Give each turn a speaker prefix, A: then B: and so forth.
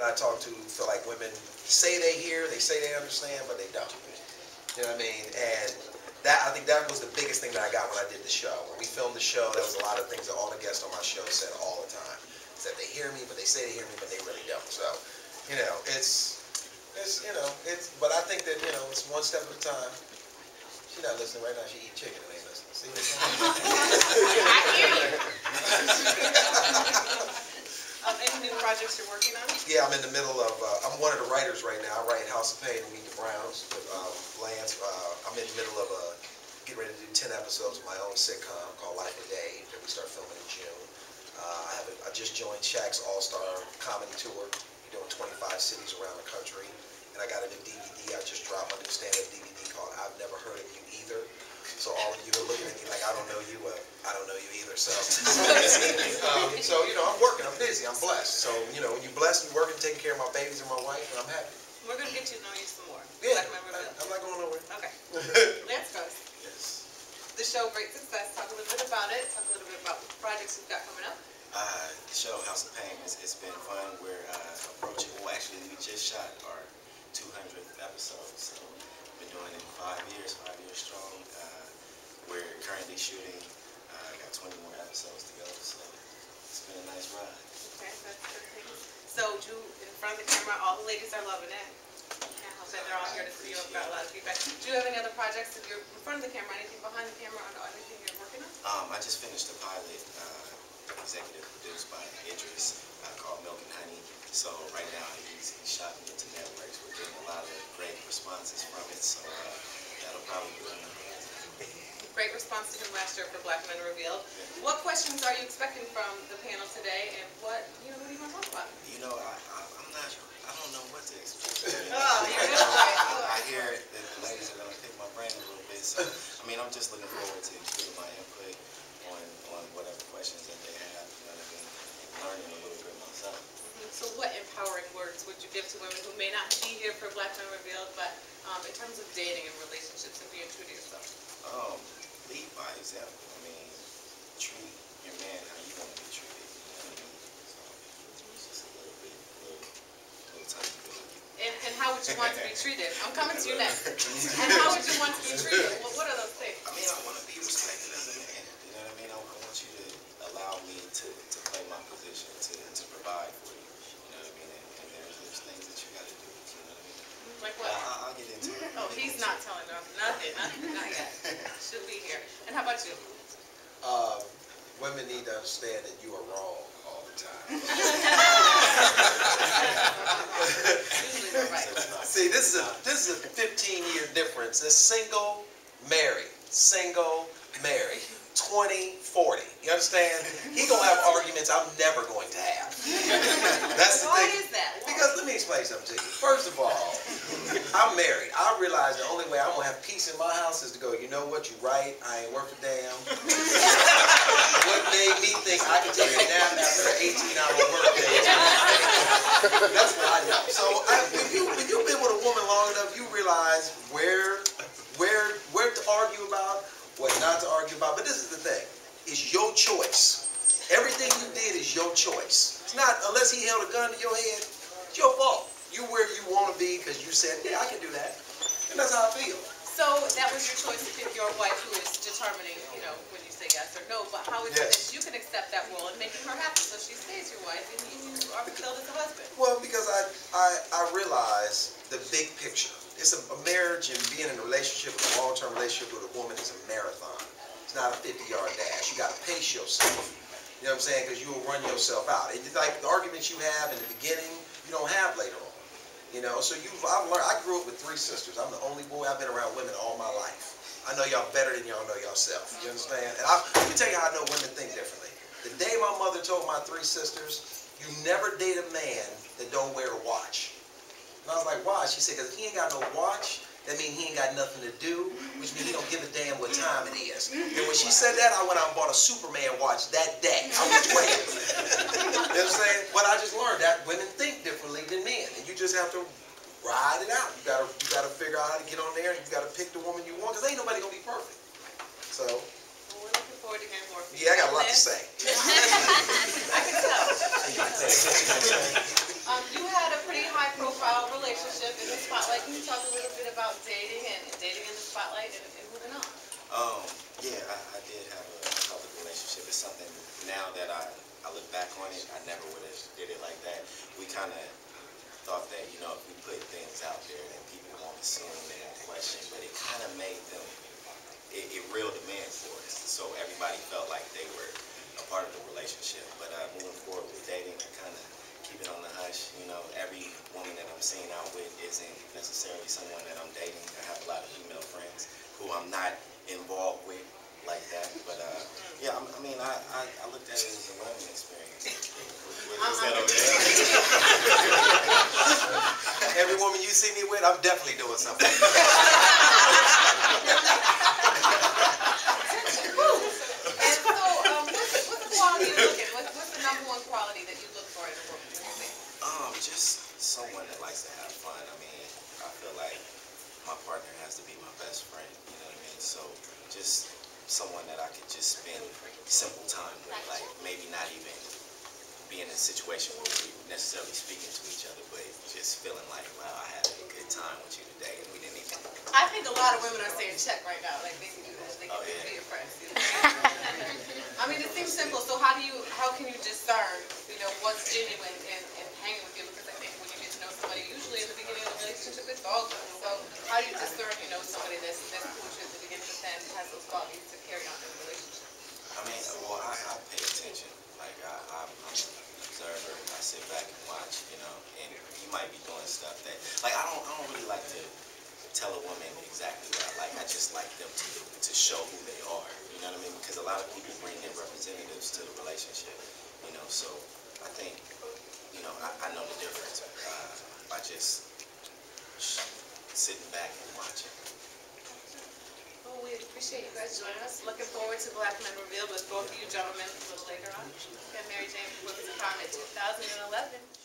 A: that I talk to feel like women say they hear, they say they understand, but they don't. You know what I mean? And I think that was the biggest thing that I got when I did the show. When we filmed the show, there was a lot of things that all the guests on my show said all the time. Said they hear me, but they say they hear me, but they really don't. So, you know, but I think that, you know, it's one step at a time. She's not listening right now. She eating chicken and ain't listening. See?
B: I hear you. Any new projects you're working on?
A: Yeah, I'm in the middle of, I'm one of the writers right now. I write House of Pain and Meet the Browns with Lance. I'm in the middle of getting ready to do 10 episodes of my own sitcom called Life with Dave that we start filming in June. I just joined Shaq's All-Star Comedy Tour. We're doing 25 cities around the country. And I got a new DVD. I just dropped a new stand-up DVD called I've Never Heard of You Either. So all of you are looking at me like I don't know you. I don't know you either. So, so you know, I'm working. I'm busy. I'm blessed. So you know, when you're blessed, you're working, taking care of my babies and my wife, and I'm happy.
B: We're gonna get you to know you some more.
A: Yeah,
B: like
A: I'm not going nowhere.
B: Okay. Lance goes.
A: Yes.
B: The show, great success. Talk a little bit about it. Talk a little bit about the projects you've got coming up.
C: The show House of Pain, it's been fun. We're approaching. Well, actually, we just shot our 200th episode. So we've been doing it 5 years strong. We're currently shooting. Got 20 more episodes to go. So it's been a nice ride.
B: Okay, that's good. So, Drew, in front of the camera, all the ladies are loving it. Can't help it. They're all here to see you. I've got a lot of feedback. Do you have any other projects? If you're in front of the camera, anything behind the camera, or anything you're working on?
C: I just finished a pilot, executive produced by Idris, called Milk and Honey. So right now he's shopping into networks. We're getting a lot of great responses from it. So that'll probably be
B: great responses from last year for Black Men Revealed. What questions are you expecting from the panel today, and what do you want to talk about?
C: You know, I don't know what to expect.
B: I
C: hear that the ladies are going to pick my brain a little bit, so I mean, I'm just looking forward to giving my input on whatever questions that they have, you know what I mean, and learning a little bit myself.
B: So what empowering words would you give to women who may not be here for Black Men Revealed, but in terms of dating and relationships and being true to yourself?
C: Lead by example. I mean, treat your man how you want to be treated. You know what I mean? So it's just a little tiny bit.
B: And how would you want to be treated? I'm coming to you next. And how would you want to be treated? What are those things?
C: I mean, I want to be respected as a man. You know what I mean? I want you to allow me to play my position, to provide for you. You know what I mean? And there's things that you got to do. You know what I mean?
B: Like what?
C: I'll get into it.
B: Oh, he's not telling them nothing, not yet. Should be here. And how about you?
A: Women need to understand that you are wrong all the time. See, this is a 15-year difference. It's single, married, single, married. 20, 40. You understand? He gonna have arguments I'm never going to have. That's the thing.
B: Why is that? Why?
A: Because let me explain something to you. First of all, I'm married. I realize the only way I'm gonna have peace in my house is to go, you know what, you right, I ain't worth a damn. What made me think I could take a nap after an 18-hour workday? That's what I know. So when you've been with a woman long enough, you realize where to argue about, what not to argue about. But this is the thing. It's your choice. Everything you did is your choice. It's not, unless he held a gun to your head, it's your fault. You where you want to be because you said, yeah, I can do that. And that's how I feel.
B: So that was your choice to pick your wife who is determining, you know, when you say yes or no. But how is it that you can accept that role and making her happy so she stays your wife and you are fulfilled as a husband?
A: Well, because I realize the big picture. It's a marriage, and being in a relationship, a long-term relationship with a woman is a marathon. It's not a 50-yard dash. You got to pace yourself. You know what I'm saying? Because you will run yourself out. It's like the arguments you have in the beginning, you don't have later on. You know, so I've learned. I grew up with 3 sisters. I'm the only boy. I've been around women all my life. I know y'all better than y'all know yourself. You understand? And let me tell you how I know women think differently. The day my mother told my 3 sisters, you never date a man that don't wear a watch. And I was like, why? She said, because if he ain't got no watch, that means he ain't got nothing to do, which means he don't give a damn what time it is. And when she said that, I went out and bought a Superman watch that day. I was 12. You know what I'm saying? But I just learned that women think differently than men. And you just have to ride it out. You gotta figure out how to get on there, and you gotta pick the woman you want, because ain't nobody gonna be perfect. So.
B: Well, we're looking forward to hearing more from you.
A: Yeah, I got a lot to say.
B: I can tell. You had a pretty high-profile relationship in the spotlight. Can you talk a little bit about dating and dating in the spotlight and moving on?
C: Yeah, I did have a public relationship. It's something now that I look back on it, I never would have did it like that. We kind of thought that, you know, if we put things out there, then people won't assume and question, but it kind of made them, it reeled them in for us. So everybody felt like they were a part of the relationship. But moving forward with dating, I kind of keep it on the hush. You know, every woman that I'm seeing out with isn't necessarily someone that I'm dating. I have a lot of female friends who I'm not involved with like that. But yeah, I mean, I looked at it as a learning experience. Is that okay?
A: Every woman you see me with, I'm definitely doing something.
B: And so, what's the quality you look at? What's the number one quality that you look for in a woman?
C: Just someone that likes to have fun. I mean, I feel like my partner has to be my best friend, you know what I mean? So just someone that I could just spend simple time with, like maybe not even be in a situation where we're necessarily speaking to each other, but just feeling like, wow, I had a good time with you today, and we didn't even...
B: I think a lot of women are saying check right now, like they can do that, they can be your friends. You know? I mean, it seems simple, so how can you discern, you know, what's genuine in hanging with you? Because I think when you get to know somebody, usually in the beginning of the relationship, it's all good. So how do you discern, you know, somebody that's cool with you at the beginning, but then has those qualities to carry on in the relationship?
C: I mean, well, I pay attention. Like, I'm an observer. I sit back and watch, you know, and he might be doing stuff that, like, I don't really like to tell a woman exactly what I like. I just like them to show who they are, you know what I mean? Because a lot of people bring their representatives to the relationship, you know, so I think, you know, I know the difference by just sitting back and watching.
B: Well, we appreciate you guys joining us. Looking forward to Black Men Revealed with both of you gentlemen a little later on. And Mary Jane Wilkins Comet 2011.